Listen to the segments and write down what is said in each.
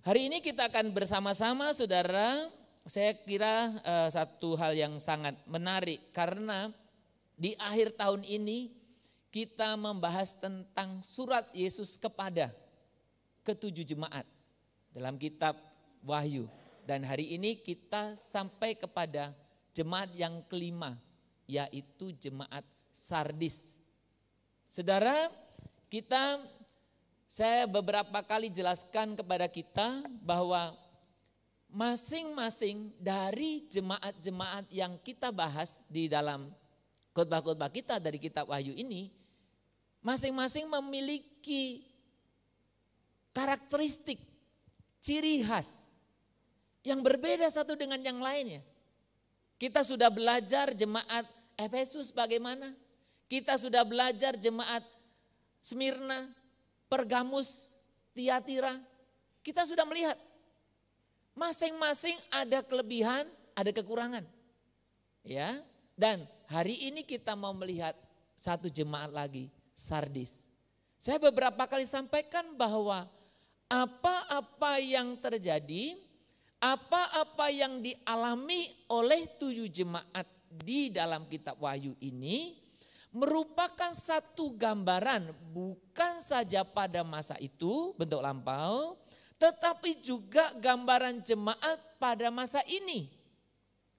Hari ini kita akan bersama-sama saudara, saya kira satu hal yang sangat menarik karena di akhir tahun ini kita membahas tentang surat Yesus kepada ketujuh jemaat dalam kitab Wahyu. Dan hari ini kita sampai kepada jemaat yang kelima, yaitu jemaat Sardis. Saudara, saya beberapa kali jelaskan kepada kita bahwa masing-masing dari jemaat-jemaat yang kita bahas di dalam khotbah-khotbah kita dari kitab Wahyu ini, masing-masing memiliki karakteristik, ciri khas yang berbeda satu dengan yang lainnya. Kita sudah belajar jemaat Efesus bagaimana, kita sudah belajar jemaat Smyrna, Pergamus, Tiatira. Kita sudah melihat masing-masing ada kelebihan, ada kekurangan. Ya, dan hari ini kita mau melihat satu jemaat lagi, Sardis. Saya beberapa kali sampaikan bahwa apa-apa yang terjadi, apa-apa yang dialami oleh 7 jemaat di dalam kitab Wahyu ini merupakan satu gambaran bukan saja pada masa itu bentuk lampau, tetapi juga gambaran jemaat pada masa ini,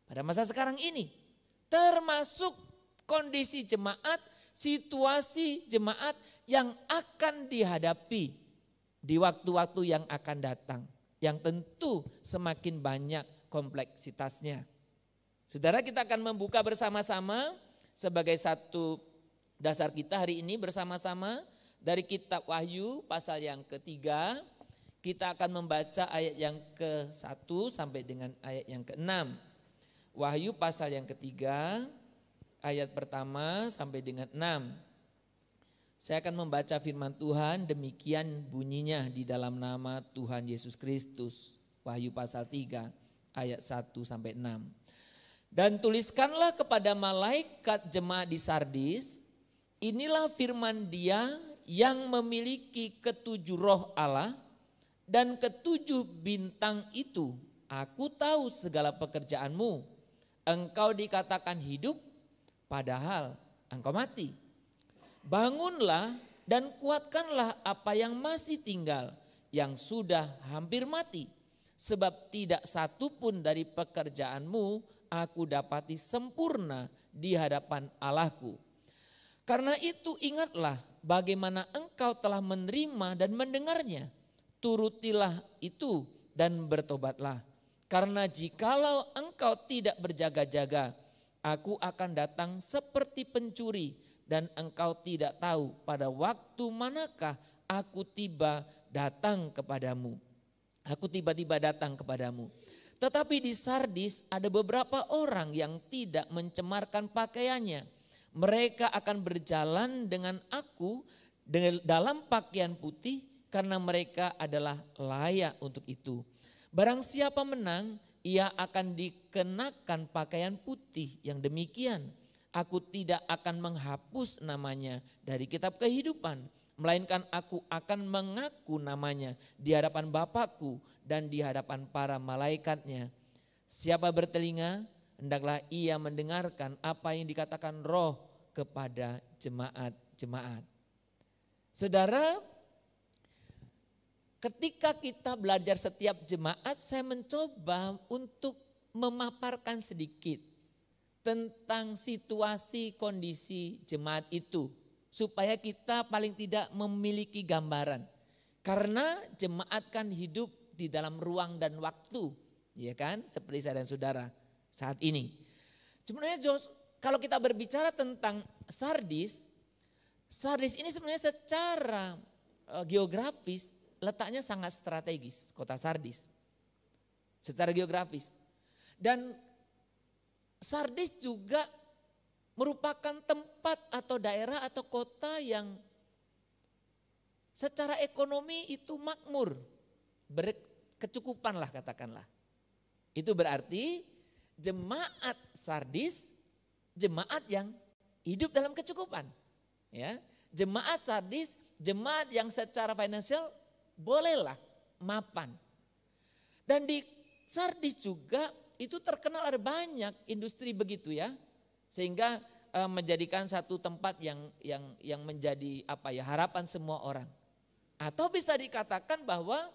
pada masa sekarang ini. Termasuk kondisi jemaat, situasi jemaat yang akan dihadapi di waktu-waktu yang akan datang. Yang tentu semakin banyak kompleksitasnya. Saudara, kita akan membuka bersama-sama sebagai satu dasar kita hari ini bersama-sama dari kitab Wahyu pasal yang ketiga. Kita akan membaca ayat yang ke-1 sampai dengan ayat yang ke-6. Wahyu pasal yang ketiga ayat pertama sampai dengan 6. Saya akan membaca firman Tuhan, demikian bunyinya di dalam nama Tuhan Yesus Kristus. Wahyu pasal 3 ayat 1 sampai 6. Dan tuliskanlah kepada malaikat jemaat di Sardis, inilah firman Dia yang memiliki ketujuh roh Allah dan ketujuh bintang itu. Aku tahu segala pekerjaanmu. Engkau dikatakan hidup, padahal engkau mati. Bangunlah dan kuatkanlah apa yang masih tinggal, yang sudah hampir mati. Sebab tidak satu pun dari pekerjaanmu aku dapati sempurna di hadapan Allahku. Karena itu ingatlah bagaimana engkau telah menerima dan mendengarnya. Turutilah itu dan bertobatlah. Karena jikalau engkau tidak berjaga-jaga, aku akan datang seperti pencuri. Dan engkau tidak tahu pada waktu manakah aku tiba datang kepadamu. Aku tiba-tiba datang kepadamu. Tetapi di Sardis ada beberapa orang yang tidak mencemarkan pakaiannya. Mereka akan berjalan dengan aku dalam pakaian putih karena mereka adalah layak untuk itu. Barang siapa menang, ia akan dikenakan pakaian putih yang demikian. Aku tidak akan menghapus namanya dari kitab kehidupan, melainkan aku akan mengaku namanya di hadapan Bapakku dan di hadapan para malaikatnya. Siapa bertelinga, hendaklah ia mendengarkan apa yang dikatakan Roh kepada jemaat-jemaat. Saudara, ketika kita belajar setiap jemaat, saya mencoba untuk memaparkan sedikit tentang situasi kondisi jemaat itu supaya kita paling tidak memiliki gambaran. Karena jemaat kan hidup di dalam ruang dan waktu, ya kan? Seperti saya dan saudara saat ini. Sebenarnya kalau kita berbicara tentang Sardis ini sebenarnya secara geografis letaknya sangat strategis, kota Sardis. Secara geografis. Dan Sardis juga merupakan tempat atau daerah atau kota yang secara ekonomi itu makmur, berkecukupan lah katakanlah. Itu berarti jemaat Sardis, jemaat yang hidup dalam kecukupan. Ya, jemaat Sardis, jemaat yang secara finansial bolehlah mapan. Dan di Sardis juga itu terkenal ada banyak industri begitu ya. Sehingga menjadikan satu tempat yang menjadi harapan semua orang. Atau bisa dikatakan bahwa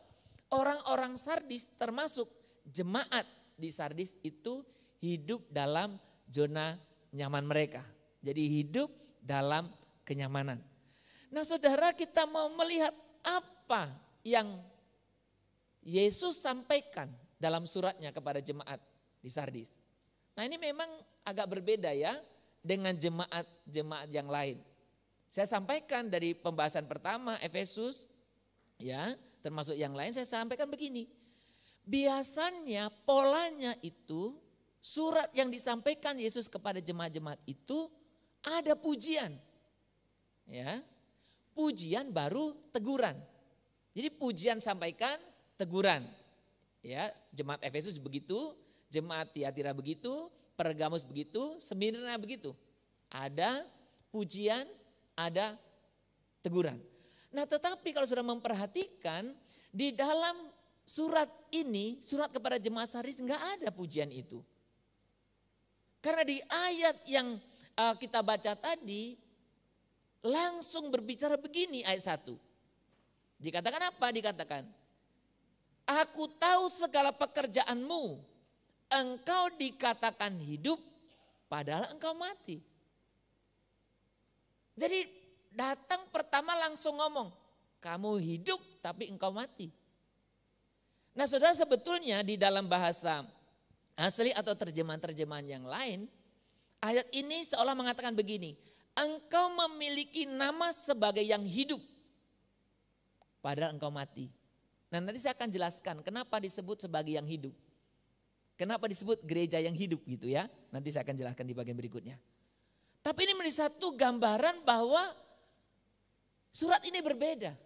orang-orang Sardis termasuk jemaat di Sardis itu hidup dalam zona nyaman mereka. Jadi hidup dalam kenyamanan. Nah saudara, kita mau melihat apa yang Yesus sampaikan dalam suratnya kepada jemaat di Sardis. Nah ini memang agak berbeda ya dengan jemaat-jemaat yang lain. Saya sampaikan dari pembahasan pertama Efesus ya, termasuk yang lain saya sampaikan begini. Biasanya polanya itu surat yang disampaikan Yesus kepada jemaat-jemaat itu ada pujian. Ya. Pujian baru teguran. Jadi pujian sampaikan, teguran. Ya, jemaat Efesus begitu, jemaat Tiatira begitu, Pergamus begitu, Smirna begitu. Ada pujian, ada teguran. Nah, tetapi kalau sudah memperhatikan di dalam surat ini, surat kepada jemaat Sardis enggak ada pujian itu. Karena di ayat yang kita baca tadi langsung berbicara begini ayat 1. Dikatakan apa? Dikatakan, aku tahu segala pekerjaanmu, engkau dikatakan hidup padahal engkau mati. Jadi datang pertama langsung ngomong, kamu hidup tapi engkau mati. Nah saudara, sebetulnya di dalam bahasa asli atau terjemahan-terjemahan yang lain, ayat ini seolah mengatakan begini, engkau memiliki nama sebagai yang hidup padahal engkau mati. Nah nanti saya akan jelaskan kenapa disebut sebagai yang hidup. Kenapa disebut gereja yang hidup gitu ya. Nanti saya akan jelaskan di bagian berikutnya. Tapi ini menjadi satu gambaran bahwa surat ini berbeda.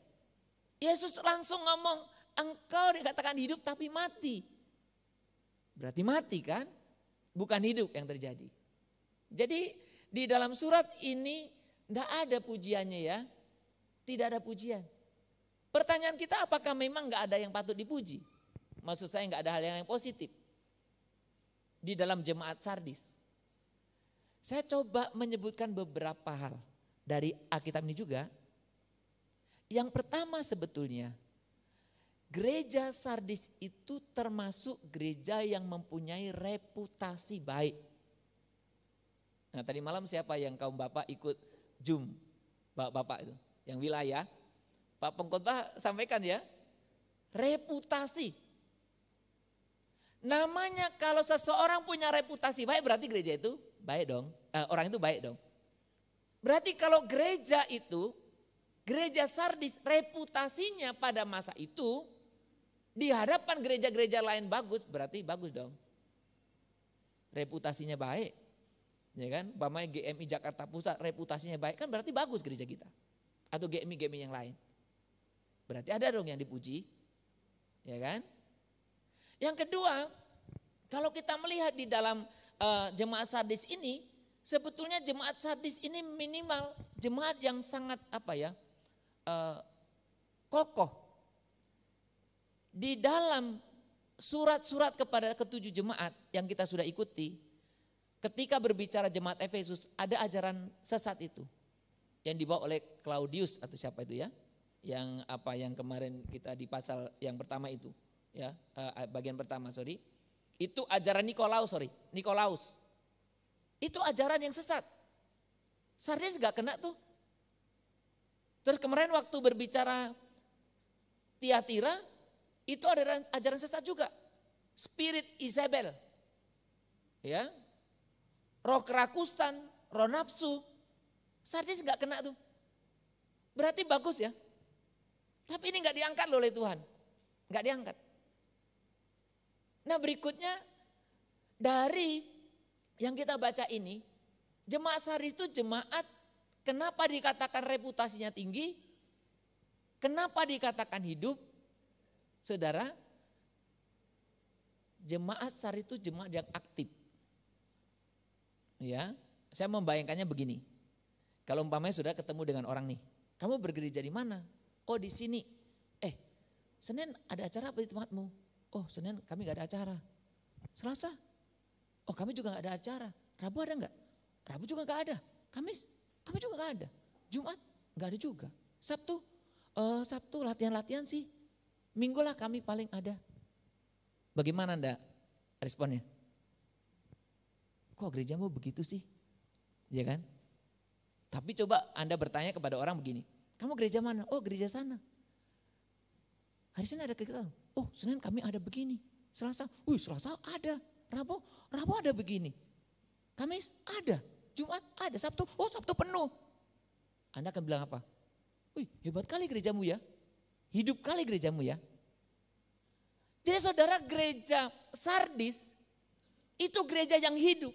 Yesus langsung ngomong, engkau dikatakan hidup tapi mati. Berarti mati kan? Bukan hidup yang terjadi. Jadi di dalam surat ini tidak ada pujiannya ya. Tidak ada pujian. Pertanyaan kita, apakah memang nggak ada yang patut dipuji? Maksud saya nggak ada hal yang positif di dalam jemaat Sardis. Saya coba menyebutkan beberapa hal dari Alkitab ini juga. Yang pertama sebetulnya, gereja Sardis itu termasuk gereja yang mempunyai reputasi baik. Nah tadi malam siapa yang kaum bapak ikut Zoom, bapak itu, yang wilayah. Pak Pengkhotbah sampaikan ya, reputasi. Namanya kalau seseorang punya reputasi baik berarti gereja itu baik dong, orang itu baik dong. Berarti kalau gereja itu, gereja Sardis reputasinya pada masa itu di hadapan gereja-gereja lain bagus, berarti bagus dong. Reputasinya baik, ya kan? Umpamanya GMI Jakarta Pusat reputasinya baik kan berarti bagus gereja kita. Atau GMI yang lain. Berarti ada dong yang dipuji, ya kan? Yang kedua, kalau kita melihat di dalam jemaat Sardis ini, sebetulnya jemaat Sardis ini minimal jemaat yang sangat kokoh. Di dalam surat-surat kepada ketujuh jemaat yang kita sudah ikuti, ketika berbicara jemaat Efesus ada ajaran sesat itu yang dibawa oleh Claudius atau siapa itu ya, yang kemarin kita di pasal yang pertama itu. Ya, bagian pertama itu ajaran Nikolaus. Itu ajaran yang sesat. Sardis gak kena tuh. Terus kemarin waktu berbicara Tiatira, itu ada ajaran sesat juga. Spirit Isabel. Ya. Roh kerakusan, roh nafsu. Sardis gak kena tuh. Berarti bagus ya. Tapi ini gak diangkat oleh Tuhan. Gak diangkat. Nah berikutnya dari yang kita baca ini, jemaat Sardis itu jemaat kenapa dikatakan reputasinya tinggi, kenapa dikatakan hidup, saudara, jemaat Sardis itu jemaat yang aktif. Ya, saya membayangkannya begini, kalau umpamanya sudah ketemu dengan orang nih, kamu bergereja di mana? Oh di sini. Senin ada acara apa di tempatmu? Oh Senin kami gak ada acara. Selasa, oh kami juga gak ada acara. Rabu ada gak? Rabu juga gak ada. Kamis, kami juga gak ada. Jumat, gak ada juga. Sabtu, Sabtu latihan-latihan sih. Minggu lah kami paling ada. Bagaimana Anda responnya? Kok gerejamu begitu sih? Ya kan? Tapi coba Anda bertanya kepada orang begini. Kamu gereja mana? Oh gereja sana. Hari Senin ada kegiatan. Oh Senin kami ada begini. Selasa, Selasa ada. Rabu ada begini. Kamis ada. Jumat ada. Sabtu, oh Sabtu penuh. Anda akan bilang apa? Wih hebat kali gerejamu ya. Hidup kali gerejamu ya. Jadi saudara, gereja Sardis itu gereja yang hidup.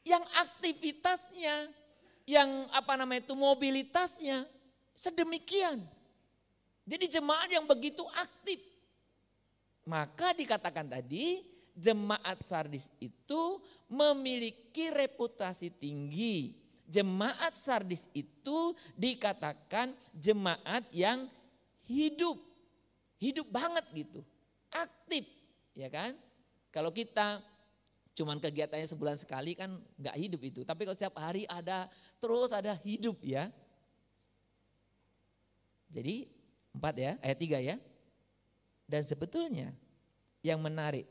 Yang aktivitasnya, yang mobilitasnya sedemikian. Jadi jemaat yang begitu aktif. Maka dikatakan tadi jemaat Sardis itu memiliki reputasi tinggi. Jemaat Sardis itu dikatakan jemaat yang hidup. Hidup banget gitu. Aktif, ya kan? Kalau kita cuman kegiatannya sebulan sekali kan nggak hidup itu. Tapi kalau setiap hari ada, terus ada hidup ya. Jadi 4 ya, ayat 3 ya. Dan sebetulnya yang menarik,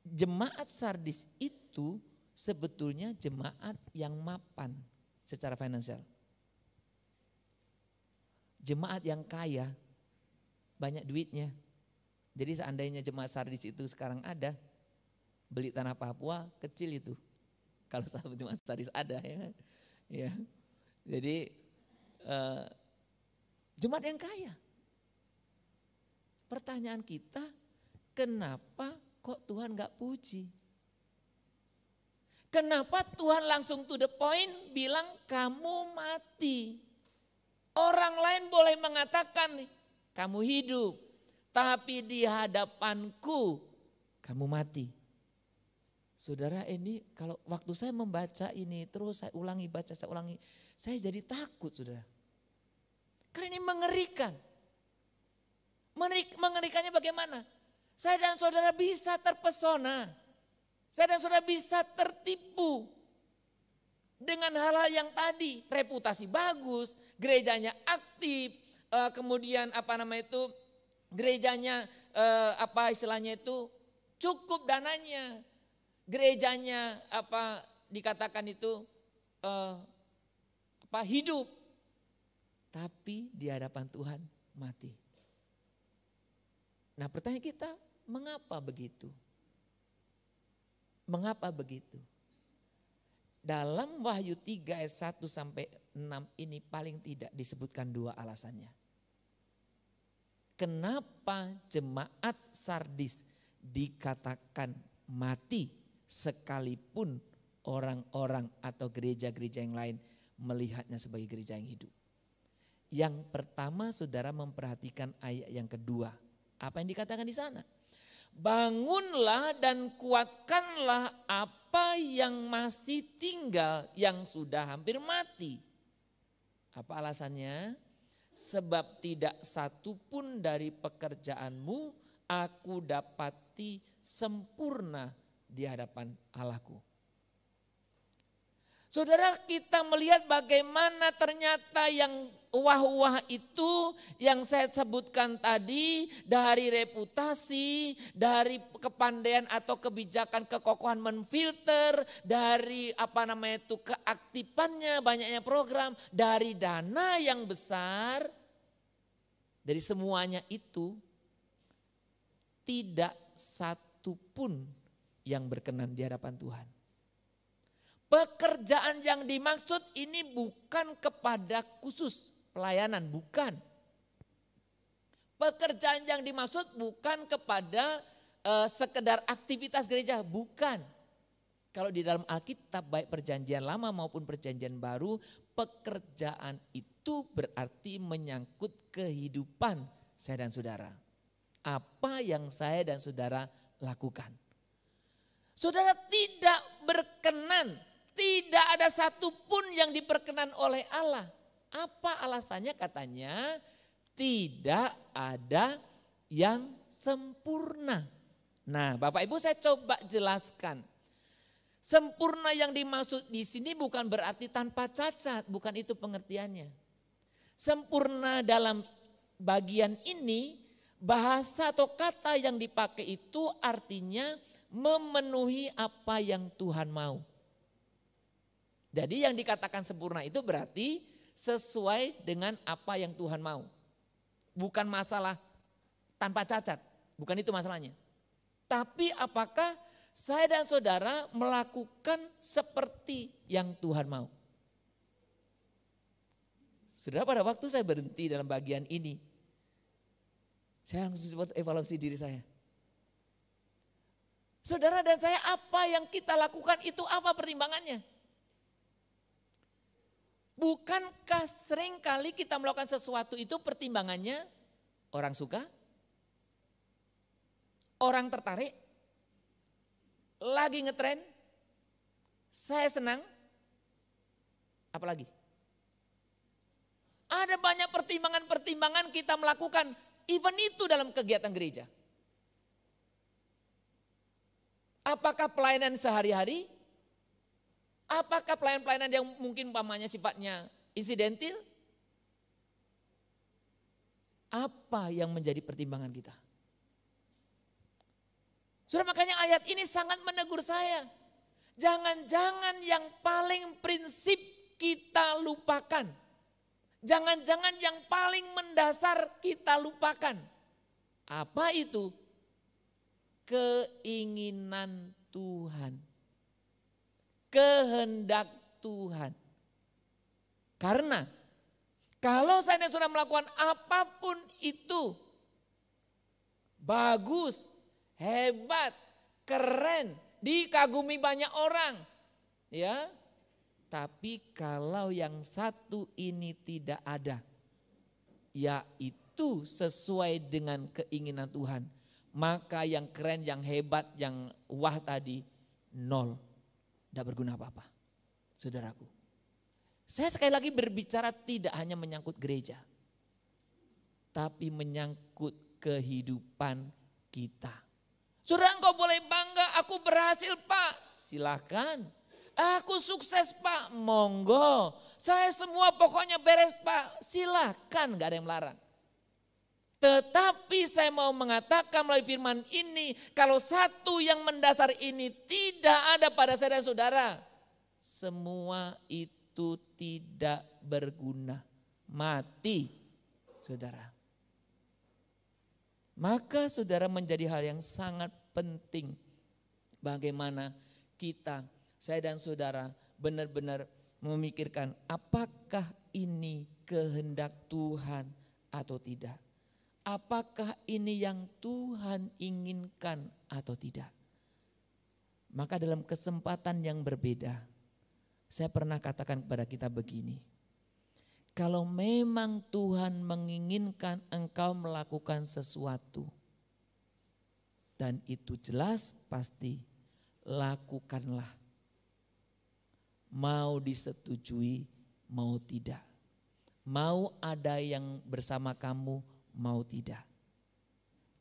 jemaat Sardis itu sebetulnya jemaat yang mapan secara finansial. Jemaat yang kaya, banyak duitnya. Jadi seandainya jemaat Sardis itu sekarang ada, beli tanah Papua kecil itu. Kalau sahabat jemaat Sardis ada ya kan. Ya. Jadi jemaat yang kaya. Pertanyaan kita, kenapa kok Tuhan gak puji? Kenapa Tuhan langsung to the point bilang kamu mati? Orang lain boleh mengatakan kamu hidup. Tapi di hadapanku kamu mati. Saudara, ini kalau waktu saya membaca ini terus saya ulangi, saya jadi takut saudara. Karena ini mengerikan. Mengerikannya bagaimana? Saya dan saudara bisa terpesona. Saya dan saudara bisa tertipu. Dengan hal-hal yang tadi, reputasi bagus, gerejanya aktif, kemudian gerejanya cukup dananya, gerejanya dikatakan itu hidup, tapi di hadapan Tuhan mati. Nah pertanyaan kita, mengapa begitu? Mengapa begitu? Dalam Wahyu 3 ayat 1 sampai 6 ini paling tidak disebutkan 2 alasannya. Kenapa jemaat Sardis dikatakan mati sekalipun orang-orang atau gereja-gereja yang lain melihatnya sebagai gereja yang hidup. Yang pertama saudara memperhatikan ayat yang kedua. Apa yang dikatakan di sana? Bangunlah dan kuatkanlah apa yang masih tinggal yang sudah hampir mati. Apa alasannya? Sebab tidak satu pun dari pekerjaanmu aku dapati sempurna di hadapan Allahku. Saudara, kita melihat bagaimana ternyata yang wah-wah itu yang saya sebutkan tadi, dari reputasi, dari kepandaian atau kebijakan, kekokohan menfilter, dari keaktifannya, banyaknya program, dari dana yang besar, dari semuanya itu tidak satu pun yang berkenan di hadapan Tuhan. Pekerjaan yang dimaksud ini bukan kepada khusus pelayanan, bukan. Pekerjaan yang dimaksud bukan kepada sekedar aktivitas gereja, bukan. Kalau di dalam Alkitab baik perjanjian lama maupun perjanjian baru, pekerjaan itu berarti menyangkut kehidupan saya dan saudara. Apa yang saya dan saudara lakukan. Saudara tidak berkenan. Tidak ada satupun yang diperkenan oleh Allah. Apa alasannya? Katanya tidak ada yang sempurna. Nah, Bapak Ibu saya coba jelaskan. Sempurna yang dimaksud di sini bukan berarti tanpa cacat, bukan itu pengertiannya. Sempurna dalam bagian ini, bahasa atau kata yang dipakai itu artinya memenuhi apa yang Tuhan mau. Jadi yang dikatakan sempurna itu berarti sesuai dengan apa yang Tuhan mau. Bukan masalah tanpa cacat, bukan itu masalahnya. Tapi apakah saya dan saudara melakukan seperti yang Tuhan mau? Saudara, pada waktu saya berhenti dalam bagian ini, saya langsung buat evaluasi diri saya. Saudara dan saya, apa yang kita lakukan itu apa pertimbangannya? Bukankah seringkali kita melakukan sesuatu itu pertimbangannya orang suka? Orang tertarik? Lagi ngetren? Saya senang? Apalagi? Ada banyak pertimbangan-pertimbangan kita melakukan even itu dalam kegiatan gereja. Apakah pelayanan sehari-hari? Apakah pelayanan-pelayanan yang mungkin umpamanya sifatnya insidentil? Apa yang menjadi pertimbangan kita? Saudara, makanya ayat ini sangat menegur saya. Jangan-jangan yang paling prinsip kita lupakan. Jangan-jangan yang paling mendasar kita lupakan. Apa itu? Keinginan Tuhan. Kehendak Tuhan. Karena kalau saya sudah melakukan apapun itu bagus, hebat, keren, dikagumi banyak orang, ya. Tapi kalau yang satu ini tidak ada, yaitu sesuai dengan keinginan Tuhan, maka yang keren, yang hebat, yang wah tadi nol, tidak berguna apa-apa. Saudaraku, saya sekali lagi berbicara tidak hanya menyangkut gereja, tapi menyangkut kehidupan kita. Saudara, engkau boleh bangga, aku berhasil Pak, silakan. Aku sukses Pak, monggo. Saya semua pokoknya beres Pak, silakan, gak ada yang melarang. Tetapi saya mau mengatakan melalui firman ini, kalau satu yang mendasar ini tidak ada pada saya dan saudara, semua itu tidak berguna, mati saudara. Maka saudara menjadi hal yang sangat penting bagaimana kita, saya dan saudara benar-benar memikirkan apakah ini kehendak Tuhan atau tidak. Apakah ini yang Tuhan inginkan atau tidak. Maka dalam kesempatan yang berbeda, saya pernah katakan kepada kita begini. Kalau memang Tuhan menginginkan engkau melakukan sesuatu, dan itu jelas pasti, lakukanlah. Mau disetujui, mau tidak. Mau ada yang bersama kamu, mau tidak.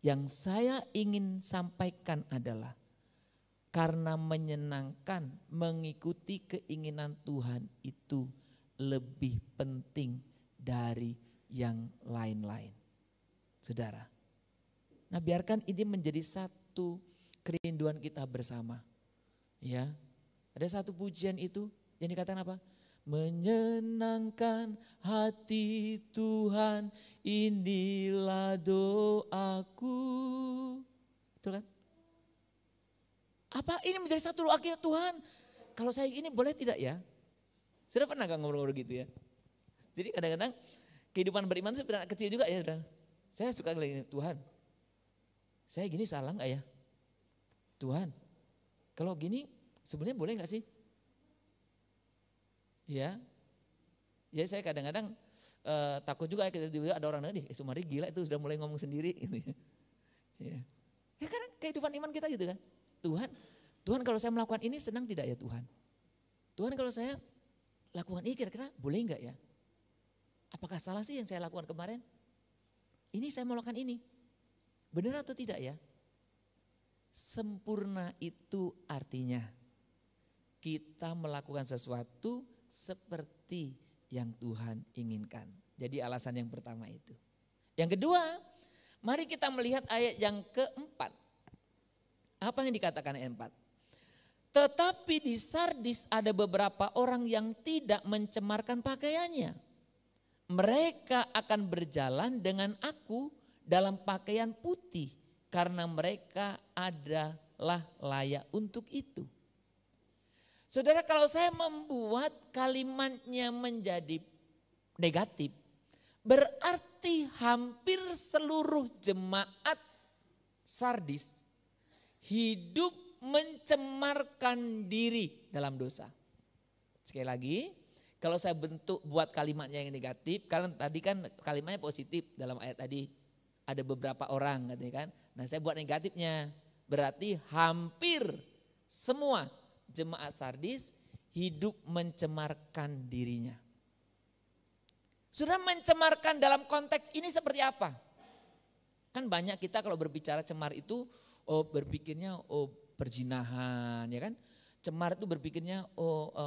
Yang saya ingin sampaikan adalah, karena menyenangkan, mengikuti keinginan Tuhan itu lebih penting dari yang lain-lain. Saudara, nah biarkan ini menjadi satu kerinduan kita bersama. Ya, ada satu pujian itu yang dikatakan apa? Menyenangkan hati Tuhan, inilah doaku. Betul kan? Apa ini menjadi satu doa kita, Tuhan? Kalau saya ini boleh tidak ya? Sudah pernah gak ngobrol gitu ya? Jadi kadang-kadang kehidupan beriman itu sebenarnya kecil juga ya. Saya suka ngeliat Tuhan, saya gini salah gak ya? Tuhan, kalau gini sebenarnya boleh gak sih? Ya, jadi saya kadang-kadang takut juga ya, ada orang nih, Sumari gila itu sudah mulai ngomong sendiri gitu ya. Ya karena kehidupan iman kita gitu kan. Tuhan kalau saya melakukan ini senang tidak ya Tuhan? Tuhan kalau saya lakukan ini kira-kira boleh enggak ya? Apakah salah sih yang saya lakukan kemarin? Ini saya melakukan ini. Benar atau tidak ya? Sempurna itu artinya kita melakukan sesuatu seperti yang Tuhan inginkan. Jadi alasan yang pertama itu. Yang kedua, mari kita melihat ayat yang keempat. Apa yang dikatakan ayat 4? Tetapi di Sardis ada beberapa orang yang tidak mencemarkan pakaiannya. Mereka akan berjalan dengan aku dalam pakaian putih karena mereka adalah layak untuk itu. Saudara, kalau saya membuat kalimatnya menjadi negatif, berarti hampir seluruh jemaat Sardis hidup mencemarkan diri dalam dosa. Sekali lagi, kalau saya buat kalimatnya yang negatif, kalian tadi kan kalimatnya positif dalam ayat tadi. Ada beberapa orang katanya kan. Nah, saya buat negatifnya. Berarti hampir semua jemaat Sardis hidup mencemarkan dirinya. Sudah mencemarkan dalam konteks ini seperti apa? Kan banyak kita kalau berbicara cemar itu berpikirnya perzinahan, ya kan? Cemar itu berpikirnya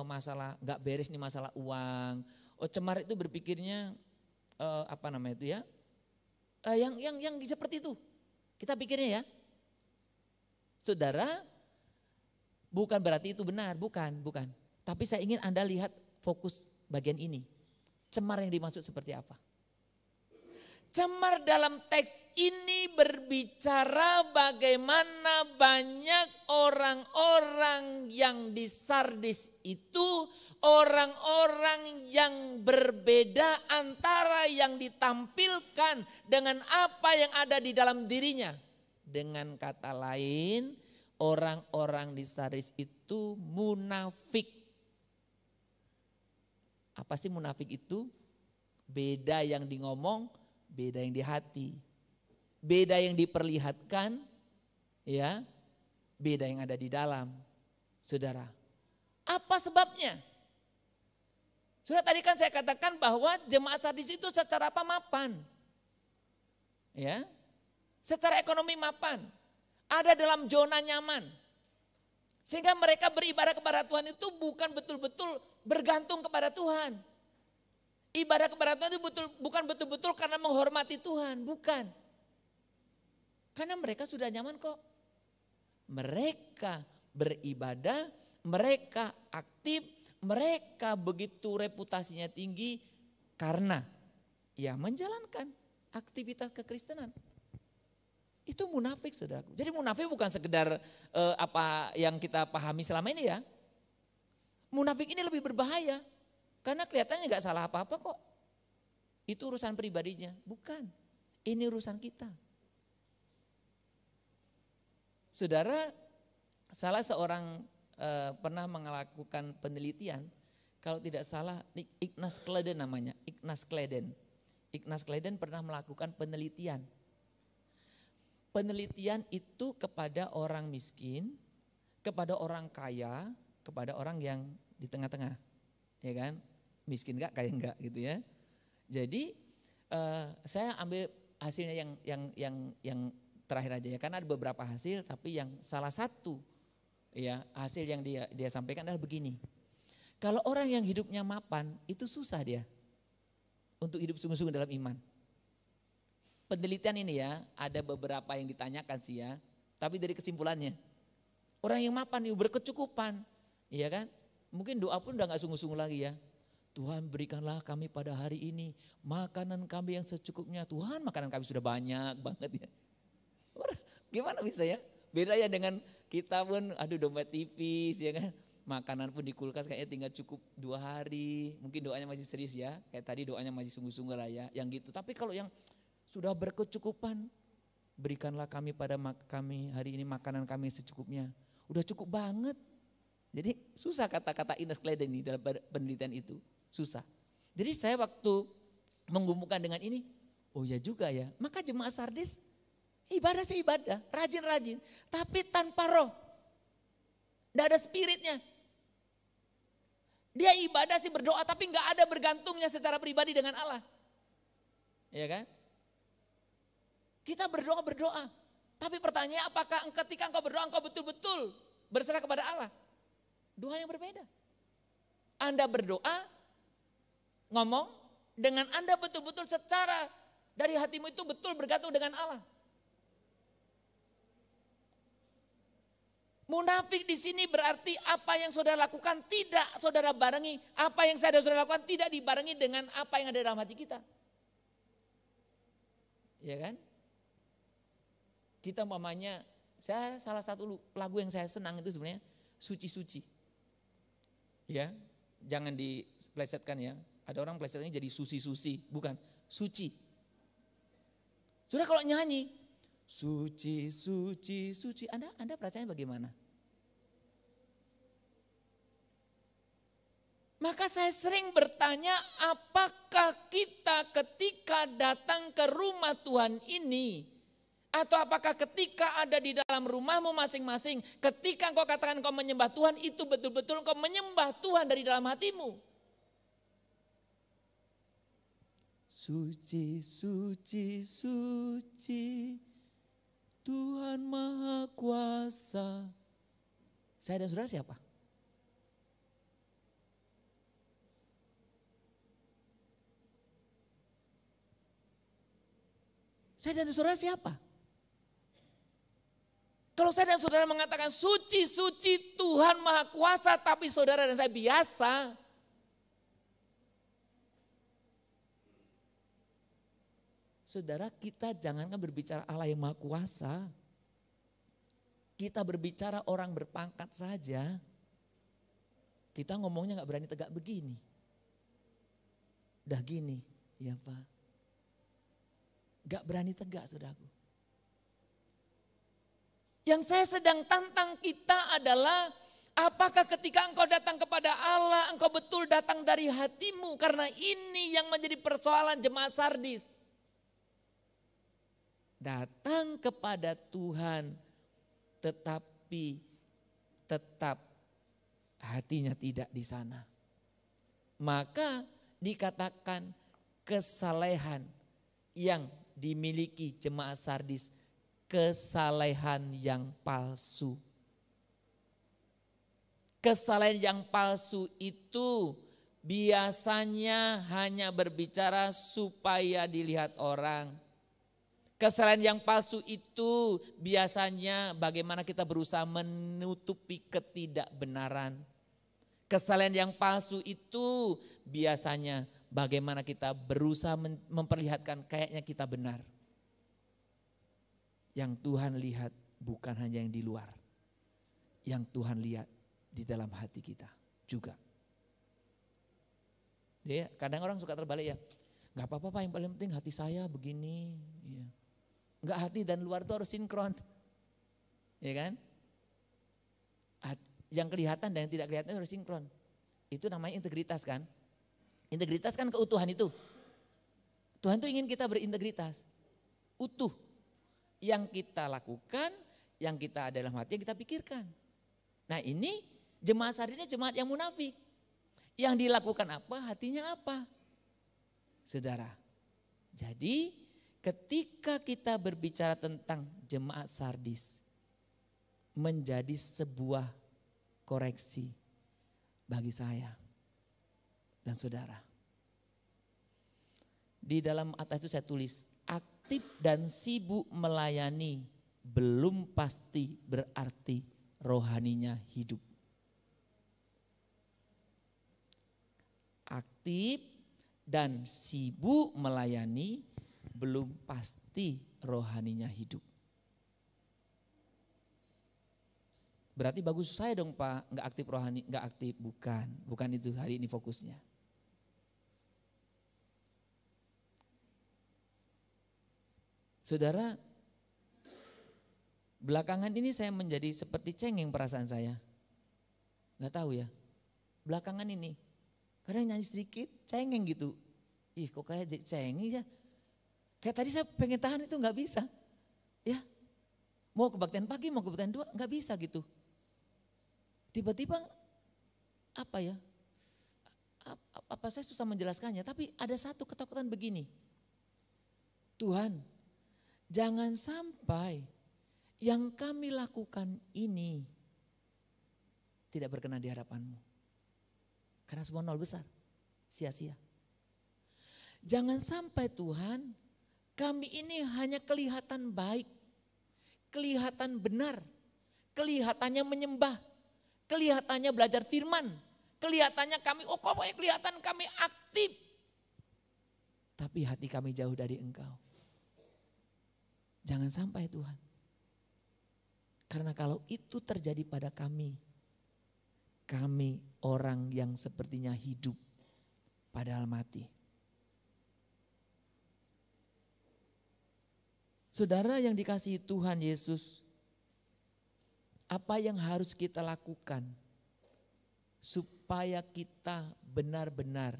masalah nggak beres nih, masalah uang. Cemar itu berpikirnya apa namanya itu ya? Yang seperti itu. Kita pikirnya ya. Saudara, bukan berarti itu benar, bukan. Tapi saya ingin Anda lihat fokus bagian ini. Cemar yang dimaksud seperti apa? Cemar dalam teks ini berbicara bagaimana banyak orang-orang yang di Sardis itu orang-orang yang berbeda antara yang ditampilkan dengan apa yang ada di dalam dirinya. Dengan kata lain, orang-orang di Sardis itu munafik. Apa sih munafik itu? Beda yang di ngomong, beda yang di hati. Beda yang diperlihatkan, ya, beda yang ada di dalam. Saudara, apa sebabnya? Sudah tadi kan saya katakan bahwa jemaat Sardis itu secara apa mapan. Ya. Secara ekonomi mapan. Ada dalam zona nyaman. Sehingga mereka beribadah kepada Tuhan itu bukan betul-betul bergantung kepada Tuhan. Ibadah kepada Tuhan itu bukan betul-betul karena menghormati Tuhan, bukan. Karena mereka sudah nyaman kok. Mereka beribadah, mereka aktif, mereka begitu reputasinya tinggi karena ya menjalankan aktivitas kekristenan. Itu munafik, saudaraku. Jadi munafik bukan sekedar apa yang kita pahami selama ini ya. Munafik ini lebih berbahaya. Karena kelihatannya gak salah apa-apa kok. Itu urusan pribadinya. Bukan. Ini urusan kita. Saudara, salah seorang pernah melakukan penelitian. Kalau tidak salah Ignaz Kleden namanya. Ignaz Kleden pernah melakukan penelitian. Penelitian itu kepada orang miskin, kepada orang kaya, kepada orang yang di tengah-tengah. Ya kan? Miskin enggak, kaya enggak gitu ya. Jadi saya ambil hasilnya yang terakhir aja ya. Karena ada beberapa hasil tapi yang salah satu ya hasil yang dia sampaikan adalah begini. Kalau orang yang hidupnya mapan itu susah dia untuk hidup sungguh-sungguh dalam iman. Penelitian ini ya, ada beberapa yang ditanyakan sih ya, tapi dari kesimpulannya, orang yang mapan itu berkecukupan, iya kan? Mungkin doa pun udah gak sungguh-sungguh lagi ya. Tuhan berikanlah kami pada hari ini makanan kami yang secukupnya. Tuhan makanan kami sudah banyak banget ya. Gimana bisa ya? Beda ya dengan kita pun, aduh dompet tipis ya kan. Makanan pun di kulkas kayaknya tinggal cukup 2 hari. Mungkin doanya masih serius ya, kayak tadi doanya masih sungguh-sungguh lah ya, yang gitu. Tapi kalau yang sudah berkecukupan, berikanlah kami pada kami hari ini makanan kami secukupnya. Udah cukup banget. Jadi susah kata-kata Ignaz Kleden ini dalam penelitian itu. Susah. Jadi saya waktu menggumulkan dengan ini, oh ya juga ya. Maka jemaat Sardis ibadah sih ibadah, rajin-rajin. Tapi tanpa roh. Tidak ada spiritnya. Dia ibadah sih berdoa tapi gak ada bergantungnya secara pribadi dengan Allah. Iya kan? Kita berdoa. Tapi pertanyaannya apakah ketika engkau berdoa engkau betul-betul berserah kepada Allah? Dua hal yang berbeda. Anda berdoa, ngomong, dengan Anda betul-betul secara dari hatimu itu betul bergantung dengan Allah. Munafik di sini berarti apa yang saudara lakukan tidak saudara barengi. Apa yang saudara lakukan tidak dibarengi dengan apa yang ada dalam hati kita. Ya kan? Kita umpamanya, saya salah satu lagu yang saya senang itu sebenarnya Suci-Suci. Ya, jangan diplesetkan ya. Ada orang plesetnya jadi susi-susi, bukan suci. Sudah kalau nyanyi suci, suci, suci, Anda percaya bagaimana? Maka saya sering bertanya, apakah kita ketika datang ke rumah Tuhan ini, atau apakah ketika ada di dalam rumahmu masing-masing, ketika engkau katakan engkau menyembah Tuhan, itu betul-betul engkau menyembah Tuhan dari dalam hatimu. Suci, suci, suci, Tuhan Maha Kuasa. Saya dan saudara siapa? Saya dan saudara siapa? Kalau saya dan saudara mengatakan suci, suci Tuhan Maha Kuasa, tapi saudara dan saya biasa. Saudara, kita jangankan berbicara Allah yang Maha Kuasa. Kita berbicara orang berpangkat saja. Kita ngomongnya gak berani tegak begini. Udah gini, ya Pak. Gak berani tegak, saudaraku. Yang saya sedang tantang kita adalah, apakah ketika engkau datang kepada Allah, engkau betul datang dari hatimu? Karena ini yang menjadi persoalan jemaat Sardis. Datang kepada Tuhan, tetapi tetap hatinya tidak di sana. Maka dikatakan kesalehan yang dimiliki jemaat Sardis, kesalehan yang palsu. Kesalehan yang palsu itu biasanya hanya berbicara supaya dilihat orang. Kesalahan yang palsu itu biasanya bagaimana kita berusaha menutupi ketidakbenaran. Kesalahan yang palsu itu biasanya bagaimana kita berusaha memperlihatkan kayaknya kita benar. Yang Tuhan lihat bukan hanya yang di luar. Yang Tuhan lihat di dalam hati kita juga. Ya, kadang orang suka terbalik ya. Gak apa-apa Pak, yang paling penting hati saya begini. Ya. Enggak, hati dan luar itu harus sinkron. Ya kan? Yang kelihatan dan yang tidak kelihatan harus sinkron. Itu namanya integritas kan? Integritas kan keutuhan itu. Tuhan tuh ingin kita berintegritas. Utuh. Yang kita lakukan, yang kita ada dalam hati, yang kita pikirkan. Nah ini jemaat Sardis ini jemaat yang munafik. Yang dilakukan apa, hatinya apa? Saudara, jadi ketika kita berbicara tentang jemaat Sardis, menjadi sebuah koreksi bagi saya dan saudara. Di dalam atas itu saya tulis, aktif dan sibuk melayani belum pasti berarti rohaninya hidup. Aktif dan sibuk melayani belum pasti rohaninya hidup. Berarti bagus saya dong Pak, nggak aktif rohani, nggak aktif, bukan itu hari ini fokusnya. Saudara, belakangan ini saya menjadi seperti cengeng perasaan saya. Nggak tahu ya, belakangan ini kadang nyanyi sedikit cengeng gitu. Ih kok kayak cengeng ya. Kayak tadi saya pengen tahan itu nggak bisa. Ya, mau kebaktian pagi, mau kebaktian 2, nggak bisa gitu. Tiba-tiba apa ya? Apa saya susah menjelaskannya, tapi ada satu ketakutan begini. Tuhan, jangan sampai yang kami lakukan ini tidak berkenan di hadapan-Mu. Karena semua nol besar, sia-sia. Jangan sampai Tuhan, kami ini hanya kelihatan baik, kelihatan benar, kelihatannya menyembah, kelihatannya belajar firman, kelihatannya kami, pokoknya kelihatan kami aktif. Tapi hati kami jauh dari Engkau. Jangan sampai Tuhan. Karena kalau itu terjadi pada kami orang yang sepertinya hidup padahal mati. Saudara yang dikasihi Tuhan Yesus, apa yang harus kita lakukan supaya kita benar-benar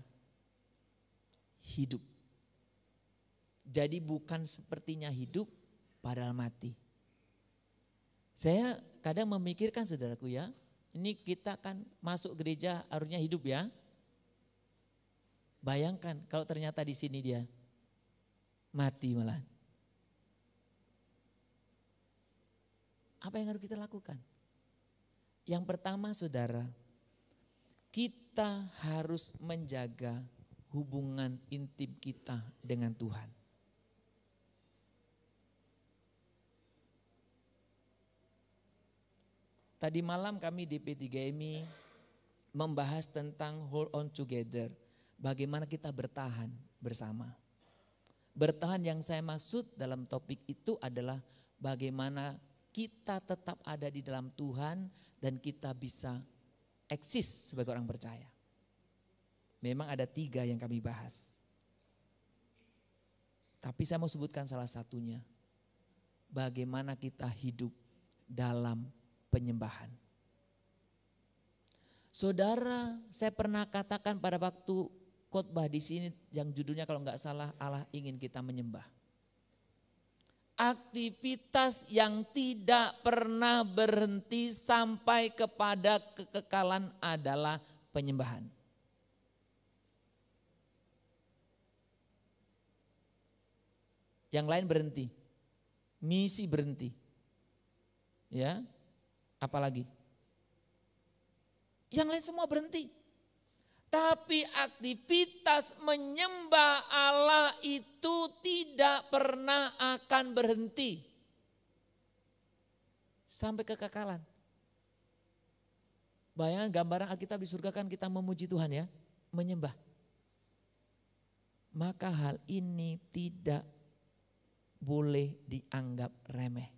hidup? Jadi bukan sepertinya hidup padahal mati. Saya kadang memikirkan saudaraku ya, ini kita kan masuk gereja harusnya hidup ya. Bayangkan kalau ternyata di sini dia mati malah. Apa yang harus kita lakukan? Yang pertama saudara, kita harus menjaga hubungan intim kita dengan Tuhan. Tadi malam kami di P3MI membahas tentang hold on together. Bagaimana kita bertahan bersama. Bertahan yang saya maksud dalam topik itu adalah bagaimana kita tetap ada di dalam Tuhan dan kita bisa eksis sebagai orang percaya. Memang ada 3 yang kami bahas. Tapi saya mau sebutkan salah satunya. Bagaimana kita hidup dalam penyembahan. Saudara, saya pernah katakan pada waktu khotbah di sini yang judulnya kalau nggak salah Allah ingin kita menyembah. Aktivitas yang tidak pernah berhenti sampai kepada kekekalan adalah penyembahan. Yang lain berhenti, misi berhenti, ya. Apalagi? Yang lain semua berhenti. Tapi aktivitas menyembah Allah itu tidak pernah akan berhenti. Sampai kekekalan. Bayangkan gambaran Alkitab di surga kan kita memuji Tuhan ya. Menyembah. Maka hal ini tidak boleh dianggap remeh.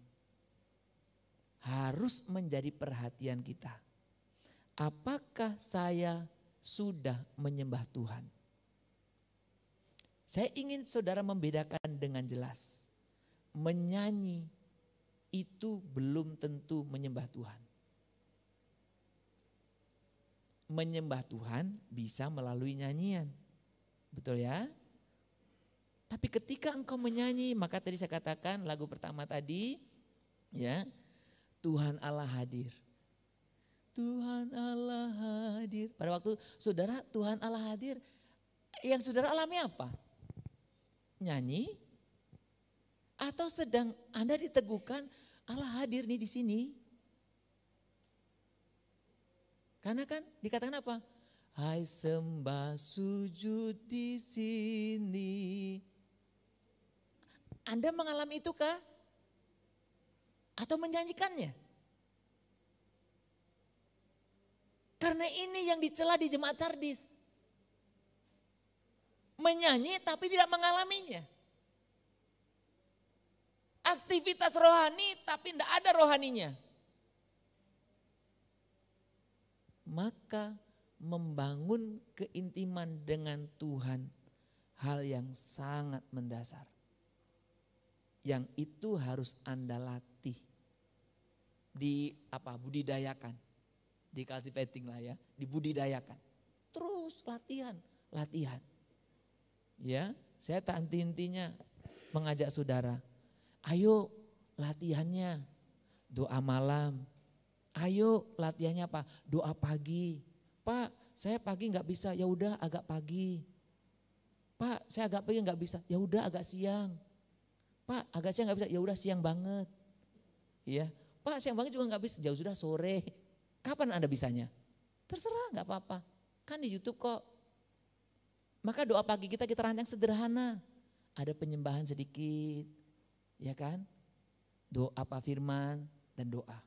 Harus menjadi perhatian kita. Apakah saya sudah menyembah Tuhan? Saya ingin saudara membedakan dengan jelas. Menyanyi itu belum tentu menyembah Tuhan. Menyembah Tuhan bisa melalui nyanyian. Betul ya? Tapi ketika engkau menyanyi, maka tadi saya katakan lagu pertama tadi, ya, Tuhan Allah hadir. Tuhan Allah hadir. Pada waktu saudara Tuhan Allah hadir, yang saudara alami apa? Nyanyi? Atau sedang Anda diteguhkan Allah hadir nih di sini? Karena kan dikatakan apa? Hai sembah sujud di sini. Anda mengalami itukah? Atau menjanjikannya? Karena ini yang dicela di jemaat Sardis. Menyanyi tapi tidak mengalaminya. Aktivitas rohani tapi tidak ada rohaninya. Maka membangun keintiman dengan Tuhan hal yang sangat mendasar. Yang itu harus Anda latih. Budidayakan. Di cultivating lah ya, dibudidayakan. Terus latihan. Ya, saya tak henti-hentinya mengajak saudara. Ayo latihannya doa malam. Ayo latihannya apa? Doa pagi. Pak, saya pagi nggak bisa, ya udah agak pagi. Pak, saya agak pagi nggak bisa, ya udah agak siang. Pak, agak siang nggak bisa, ya udah siang banget. Ya, Pak siang banget juga nggak bisa, jauh sudah sore. Kapan Anda bisanya? Terserah, nggak apa-apa. Kan di YouTube kok. Maka doa pagi kita rancang sederhana. Ada penyembahan sedikit, ya kan? Doa apa firman dan doa.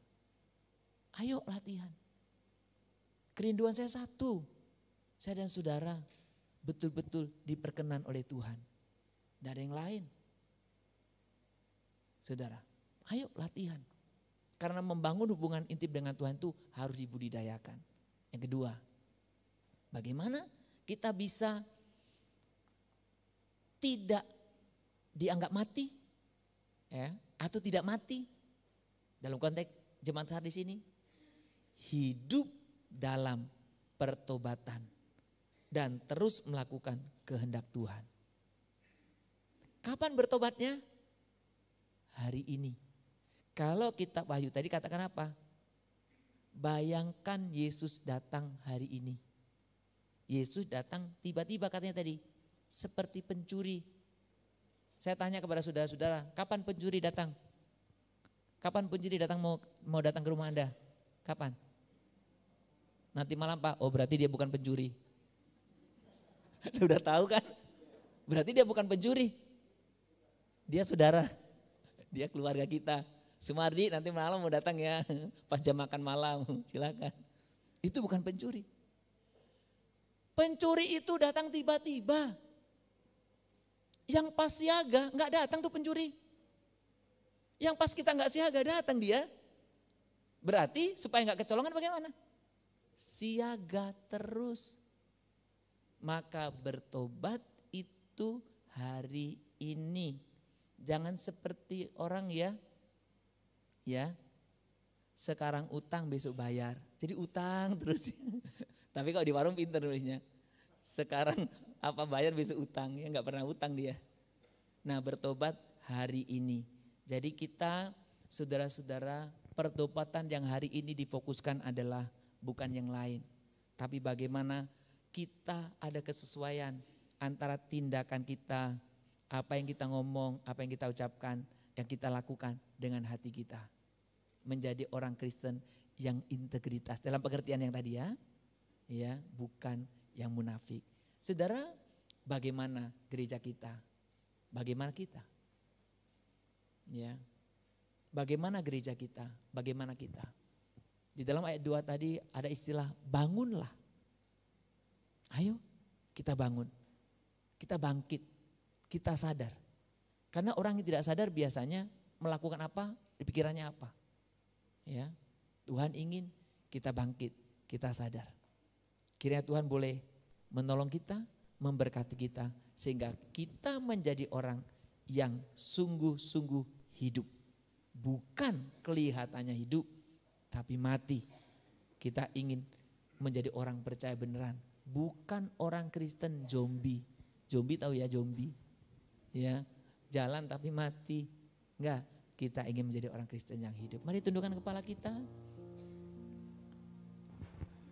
Ayo latihan. Kerinduan saya satu. Saya dan saudara betul-betul diperkenan oleh Tuhan. Tidak ada yang lain. Saudara, ayo latihan. Karena membangun hubungan intim dengan Tuhan itu harus dibudidayakan. Yang kedua, bagaimana kita bisa tidak dianggap mati, ya, atau tidak mati dalam konteks jemaat Sardis ini, hidup dalam pertobatan dan terus melakukan kehendak Tuhan. Kapan bertobatnya? Hari ini. Kalau kita Wahyu tadi katakan apa? Bayangkan Yesus datang hari ini. Yesus datang tiba-tiba katanya tadi, seperti pencuri. Saya tanya kepada saudara-saudara, kapan pencuri datang? Kapan pencuri datang mau datang ke rumah Anda? Kapan? Nanti malam Pak, oh berarti dia bukan pencuri. Udah tahu kan? Berarti dia bukan pencuri. Dia saudara, dia keluarga kita. Sumardi nanti malam mau datang ya, pas jam makan malam, silakan. Itu bukan pencuri. Pencuri itu datang tiba-tiba. Yang pas siaga nggak datang tuh pencuri. Yang pas kita nggak siaga datang dia. Berarti supaya nggak kecolongan bagaimana? Siaga terus. Maka bertobat itu hari ini. Jangan seperti orang ya sekarang utang besok bayar. Jadi utang terus. Tapi kalau di warung pinter nulisnya. Sekarang apa bayar besok utang, ya nggak pernah utang dia. Nah bertobat hari ini. Jadi kita saudara-saudara, pertobatan yang hari ini difokuskan adalah bukan yang lain. Tapi bagaimana kita ada kesesuaian antara tindakan kita, apa yang kita ngomong, apa yang kita ucapkan, yang kita lakukan dengan hati kita. Menjadi orang Kristen yang integritas dalam pengertian yang tadi ya bukan yang munafik. Saudara, bagaimana gereja kita? Bagaimana kita? Ya. Bagaimana gereja kita? Bagaimana kita? Di dalam ayat 2 tadi ada istilah bangunlah. Ayo kita bangun. Kita bangkit. Kita sadar. Karena orang yang tidak sadar biasanya melakukan apa? Di pikirannya apa? Ya. Tuhan ingin kita bangkit, kita sadar. Kiranya Tuhan boleh menolong kita, memberkati kita, sehingga kita menjadi orang yang sungguh-sungguh hidup. Bukan kelihatannya hidup, tapi mati. Kita ingin menjadi orang percaya beneran. Bukan orang Kristen zombie. Zombie tahu ya zombie? Ya, jalan tapi mati. Enggak, kita ingin menjadi orang Kristen yang hidup. Mari tundukkan kepala kita.